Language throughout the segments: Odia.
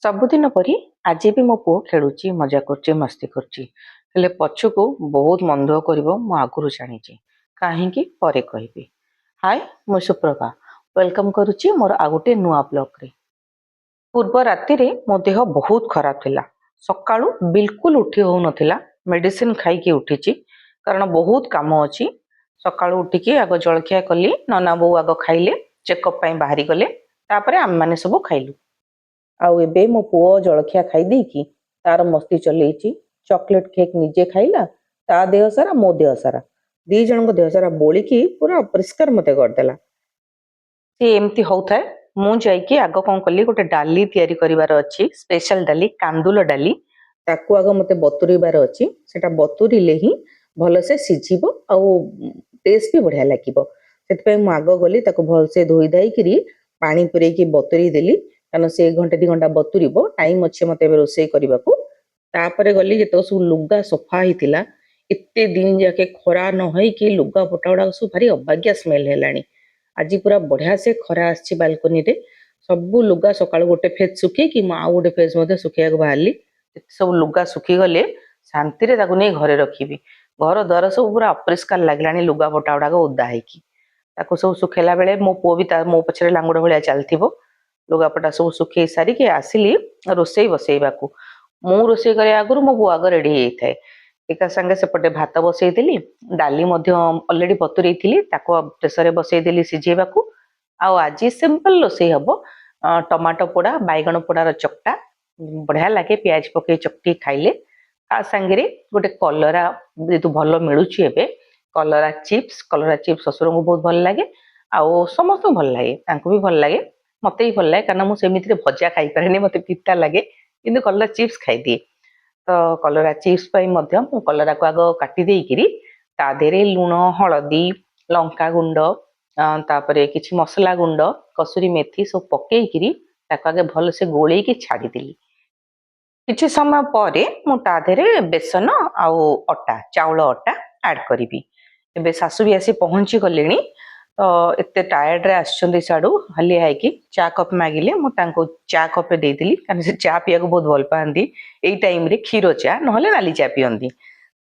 ସବୁଦିନ ପରି ଆଜି ବି ମୋ ପୁଅ ଖେଳୁଛି, ମଜା କରୁଛି, ମସ୍ତି କରୁଛି। ହେଲେ ପଛକୁ ବହୁତ ମନ ଦୁଃଖ କରିବ ମୁଁ ଆଗରୁ ଜାଣିଛି। କାହିଁକି ପରେ କହିବି। ହାय, ମୁଁ ସୁପ୍ରଭା। ୱେଲକମ୍ କରୁଛି ମୋର ଆଉ ଗୋଟେ ନୂଆ ବ୍ଲଗରେ। ପୂର୍ବ ରାତିରେ ମୋ ଦେହ ବହୁତ ଖରାପ ଥିଲା। ସକାଳୁ ବିଲକୁଲ ଉଠି ହଉନଥିଲା। ମେଡିସିନ ଖାଇକି ଉଠିଛି କାରଣ ବହୁତ କାମ ଅଛି। ସକାଳୁ ଉଠିକି ଆଗ ଜଳଖିଆ କଲି, ନନା ବୋଉ ଆଗ ଖାଇଲେ, ଚେକଅପ୍ ପାଇଁ ବାହାରି ଗଲେ, ତାପରେ ଆମେମାନେ ସବୁ ଖାଇଲୁ। ଆଉ ଏବେ ମୋ ପୁଅ ଜଳଖିଆ ଖାଇ ଦେଇକି ତାର ମସ୍ତି ଚଲେଇଛି। ଚକୋଲେଟ କେକ୍ ନିଜେ ଖାଇଲା, ତା ଦେହ ସାରା ମୋ ଦେହ ସାରା, ଦି ଜଣଙ୍କ ଦେହ ସାରା ବୋଳିକି ପୁରା ଅପରିଷ୍କାର ମତେ କରିଦେଲା। ସେ ଏମିତି ହଉଥାଏ। ମୁଁ ଯାଇକି ଆଗ କଣ କଲି, ଗୋଟେ ଡାଲି ତିଆରି କରିବାର ଅଛି, ସ୍ପେଶାଲ ଡାଲି, କାନ୍ଦୁଲ ଡାଲି। ତାକୁ ଆଗ ମତେ ବତୁରେଇବାର ଅଛି। ସେଟା ବତୁରିଲେ ହିଁ ଭଲସେ ସିଝିବ ଆଉ ଟେଷ୍ଟ ବି ବଢିଆ ଲାଗିବ। ସେଥିପାଇଁ ମୁଁ ଆଗ ଗଲି, ତାକୁ ଭଲସେ ଧୋଇ ଧାଇକିରି ପାଣି ପୁରେଇକି ବତୁରେଇ ଦେଲି, କାରଣ ସେ ଘଣ୍ଟେ ଦି ଘଣ୍ଟା ବତୁରିବ। ଟାଇମ ଅଛି ମତେ ଏବେ ରୋଷେଇ କରିବାକୁ। ତାପରେ ଗଲି, ଯେତେବେଳେ ସବୁ ଲୁଗା ସଫା ହେଇଥିଲା, ଏତେ ଦିନ ଯାକେ ଖରା ନ ହେଇକି ଲୁଗା ପଟା ଗୁଡାକ ସବୁ ଭାରି ଅବାଗିଆ ସ୍ମେଲ ହେଲାଣି। ଆଜି ପୁରା ବଢିଆ ସେ ଖରା ଆସିଛି ବାଲକୋନିରେ। ସବୁ ଲୁଗା ସକାଳୁ ଗୋଟେ ଫେଜ ଶୁଖେଇକି ମୁଁ ଆଉ ଗୋଟେ ଫେଜ ମଧ୍ୟ ଶୁଖେଇବାକୁ ବାହାରିଲି। ଏତେ ସବୁ ଲୁଗା ଶୁଖିଗଲେ ଶାନ୍ତିରେ ତାକୁ ନେଇ ଘରେ ରଖିବି। ଘର ଦ୍ୱାର ସବୁ ପୁରା ଅପରିଷ୍କାର ଲାଗିଲାଣି, ଲୁଗା ପଟା ଗୁଡାକ ଓଦା ହେଇକି। ତାକୁ ସବୁ ଶୁଖେଇଲା ବେଳେ ମୋ ପୁଅ ବି ମୋ ପଛରେ ଲାଙ୍ଗୁଡ ଭଳିଆ ଚାଲିଥିବ। ଲୁଗାପଟା ସବୁ ଶୁଖେଇ ସାରିକି ଆସିଲି ରୋଷେଇ ବସେଇବାକୁ। ମୁଁ ରୋଷେଇ କରିବା ଆଗରୁ ମୋ ପୁଅ ଆଗ ରେଡି ହେଇଯାଇଥାଏ। ଏକା ସାଙ୍ଗେ ସେପଟେ ଭାତ ବସେଇଦେଲି, ଡାଲି ମଧ୍ୟ ଅଲରେଡି ବତୁରେଇଥିଲି, ତାକୁ ପ୍ରେସରରେ ବସେଇଦେଲି ସିଝେଇବାକୁ। ଆଉ ଆଜି ସିମ୍ପଲ ରୋଷେଇ ହବ। ଟମାଟୋ ପୋଡା, ବାଇଗଣ ପୋଡାର ଚକଟା ବଢିଆ ଲାଗେ, ପିଆଜ ପକେଇ ଚକଟି ଖାଇଲେ। ତା ସାଙ୍ଗରେ ଗୋଟେ କଲରା, ଯେହେତୁ ଭଲ ମିଳୁଛି ଏବେ, କଲରା ଚିପ୍ସ ଶ୍ୱଶୁରଙ୍କୁ ବହୁତ ଭଲ ଲାଗେ, ଆଉ ସମସ୍ତଙ୍କୁ ଭଲ ଲାଗେ, ତାଙ୍କୁ ବି ଭଲ ଲାଗେ, ମତେ ବି ଭଲ ଲାଗେ। କାରଣ ମୁଁ ସେମିତିରେ ଭଜା ଖାଇପାରେନି, ମତେ ପିତା ଲାଗେ, କିନ୍ତୁ କଲରା ଚିପ୍ସ ଖାଇଦିଏ। ତ କଲରା ଚିପ୍ସ ପାଇଁ ମଧ୍ୟ ମୁଁ କଲରାକୁ ଆଗ କାଟି ଦେଇକିରି ତା ଦେହରେ ଲୁଣ, ହଳଦୀ, ଲଙ୍କା ଗୁଣ୍ଡ, ତାପରେ କିଛି ମସଲା ଗୁଣ୍ଡ, କସୁରୀ ମେଥି ସବୁ ପକେଇକିରି ତାକୁ ଆଗେ ଭଲସେ ଗୋଳେଇକି ଛାଡ଼ିଦେଲି। କିଛି ସମୟ ପରେ ମୁଁ ତା ଦେହରେ ବେସନ ଆଉ ଅଟା, ଚାଉଳ ଅଟା ଆଡ୍ କରିବି। ଏବେ ଶାଶୁ ବି ଆସି ପହଞ୍ଚି ଗଲେଣି। ତ ଏତେ ଟାୟାର୍ଡରେ ଆସିଛନ୍ତି ସିଆଡୁ ହାଲିଆ ହେଇକି। ଚା କପ୍ ମାଗିଲେ, ମୁଁ ତାଙ୍କୁ ଚା କପ୍ ଦେଇଥିଲି, କାରଣ ସେ ଚା ପିଇବାକୁ ବହୁତ ଭଲ ପାଆନ୍ତି। ଏଇ ଟାଇମରେ କ୍ଷୀର ଚା ନହେଲେ ନାଲି ଚା ପିଅନ୍ତି।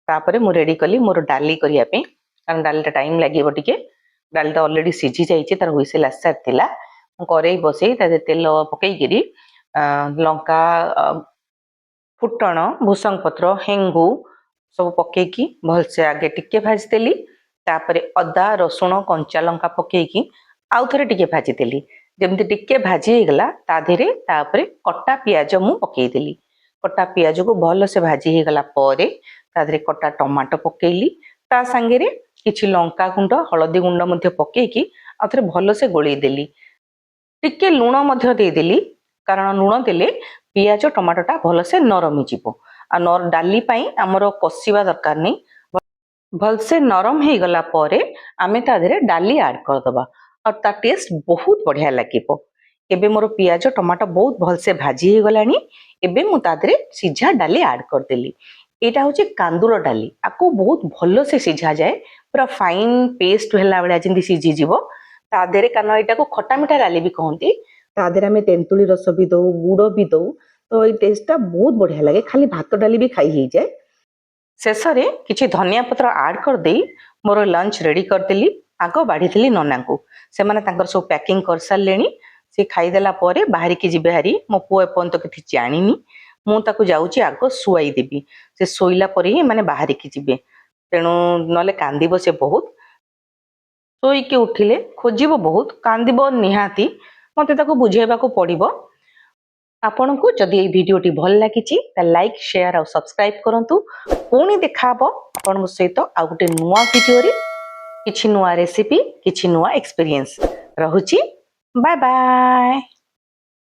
ତାପରେ ମୁଁ ରେଡି କଲି ମୋର ଡାଲି କରିବା ପାଇଁ, କାରଣ ଡାଲିଟା ଟାଇମ ଲାଗିବ ଟିକେ। ଡାଲିଟା ଅଲରେଡି ସିଝି ଯାଇଛି, ତାର ହୁଇସେଲ ଆସି ସାରିଥିଲା। ମୁଁ କରେଇ ବସେଇ ତା ଦେହରେ ତେଲ ପକେଇକିରି ଲଙ୍କା, ଫୁଟଣ, ଭୂସଙ୍ଗ ପତ୍ର, ହେଙ୍ଗୁ ସବୁ ପକେଇକି ଭଲସେ ଆଗେ ଟିକେ ଭାଜିଦେଲି। ତାପରେ ଅଦା, ରସୁଣ, କଞ୍ଚା ଲଙ୍କା ପକେଇକି ଆଉ ଥରେ ଟିକେ ଭାଜିଦେଲି। ଯେମିତି ଟିକେ ଭାଜି ହେଇଗଲା, ତା ଦେହରେ ତାପରେ କଟା ପିଆଜ ମୁଁ ପକେଇଦେଲି। କଟା ପିଆଜକୁ ଭଲସେ ଭାଜି ହେଇଗଲା ପରେ ତା ଦେହରେ କଟା ଟମାଟୋ ପକେଇଲି। ତା ସାଙ୍ଗରେ କିଛି ଲଙ୍କା ଗୁଣ୍ଡ, ହଳଦୀ ଗୁଣ୍ଡ ମଧ୍ୟ ପକେଇକି ଆଉ ଥରେ ଭଲସେ ଗୋଳେଇ ଦେଲି। ଟିକେ ଲୁଣ ମଧ୍ୟ ଦେଇଦେଲି, କାରଣ ଲୁଣ ଦେଲେ ପିଆଜ ଟମାଟୋଟା ଭଲସେ ନରମ ହେଇଯିବ। ଆଉ ଡାଲି ପାଇଁ ଆମର କଷିବା ଦରକାର ନାହିଁ। ଭଲସେ ନରମ ହେଇଗଲା ପରେ ଆମେ ତା ଦେହରେ ଡାଲି ଆଡ୍ କରିଦବା, ଆଉ ତା ଟେଷ୍ଟ ବହୁତ ବଢିଆ ଲାଗିବ। ଏବେ ମୋର ପିଆଜ ଟମାଟୋ ବହୁତ ଭଲସେ ଭାଜି ହେଇଗଲାଣି। ଏବେ ମୁଁ ତା ଦେହରେ ସିଝା ଡାଲି ଆଡ୍ କରିଦେଲି। ଏଇଟା ହଉଛି କାନ୍ଦୁଳ ଡାଲି। ଆକୁ ବହୁତ ଭଲସେ ସିଝାଯାଏ, ପୁରା ଫାଇନ ପେଷ୍ଟ ହେଲା ଭଳିଆ ଯେମିତି ସିଝିଯିବ। ତା ଦେହରେ, କାରଣ ଏଇଟାକୁ ଖଟା ମିଠା ଡାଲି ବି କହନ୍ତି, ତା ଦେହରେ ଆମେ ତେନ୍ତୁଳି ରସ ବି ଦଉ, ଗୁଡ ବି ଦଉ। ତ ଏଇ ଟେଷ୍ଟଟା ବହୁତ ବଢିଆ ଲାଗେ। ଖାଲି ଭାତ ଡାଲି ବି ଖାଇ ହେଇଯାଏ। ଶେଷରେ କିଛି ଧନିଆ ପତ୍ର ଆଡ୍ କରିଦେଇ ମୋର ଲଞ୍ଚ ରେଡି କରିଦେଲି। ଆଗ ବାଢିଥିଲି ନନାଙ୍କୁ, ସେମାନେ ତାଙ୍କର ସବୁ ପ୍ୟାକିଂ କରିସାରିଲେଣି। ସେ ଖାଇଦେଲା ପରେ ବାହାରିକି ଯିବେ ହାରି। ମୋ ପୁଅ ଏପର୍ଯ୍ୟନ୍ତ କିଛି ଜାଣିନି। ମୁଁ ତାକୁ ଯାଉଛି ଆଗ ଶୁଆଇ ଦେବି। ସେ ଶୋଇଲା ପରେ ହିଁ ଏମାନେ ବାହାରିକି ଯିବେ, ତେଣୁ ନହେଲେ କାନ୍ଦିବ ସେ ବହୁତ। ଶୋଇକି ଉଠିଲେ ଖୋଜିବ ବହୁତ, କାନ୍ଦିବ ନିହାତି, ମତେ ତାକୁ ବୁଝେଇବାକୁ ପଡିବ। ଆପଣଙ୍କୁ ଯଦି ଏଇ ଭିଡିଓଟି ଭଲ ଲାଗିଛି ତାହେଲେ ଲାଇକ୍, ସେୟାର ଆଉ ସବସ୍କ୍ରାଇବ କରନ୍ତୁ। ପୁଣି ଦେଖାହବ ଆପଣଙ୍କ ସହିତ ଆଉ ଗୋଟେ ନୂଆ ଭିଡିଓରେ, କିଛି ନୂଆ ରେସିପି, କିଛି ନୂଆ ଏକ୍ସପିରିଏନ୍ସ। ରହୁଛି, ବାଏ ବାଏ।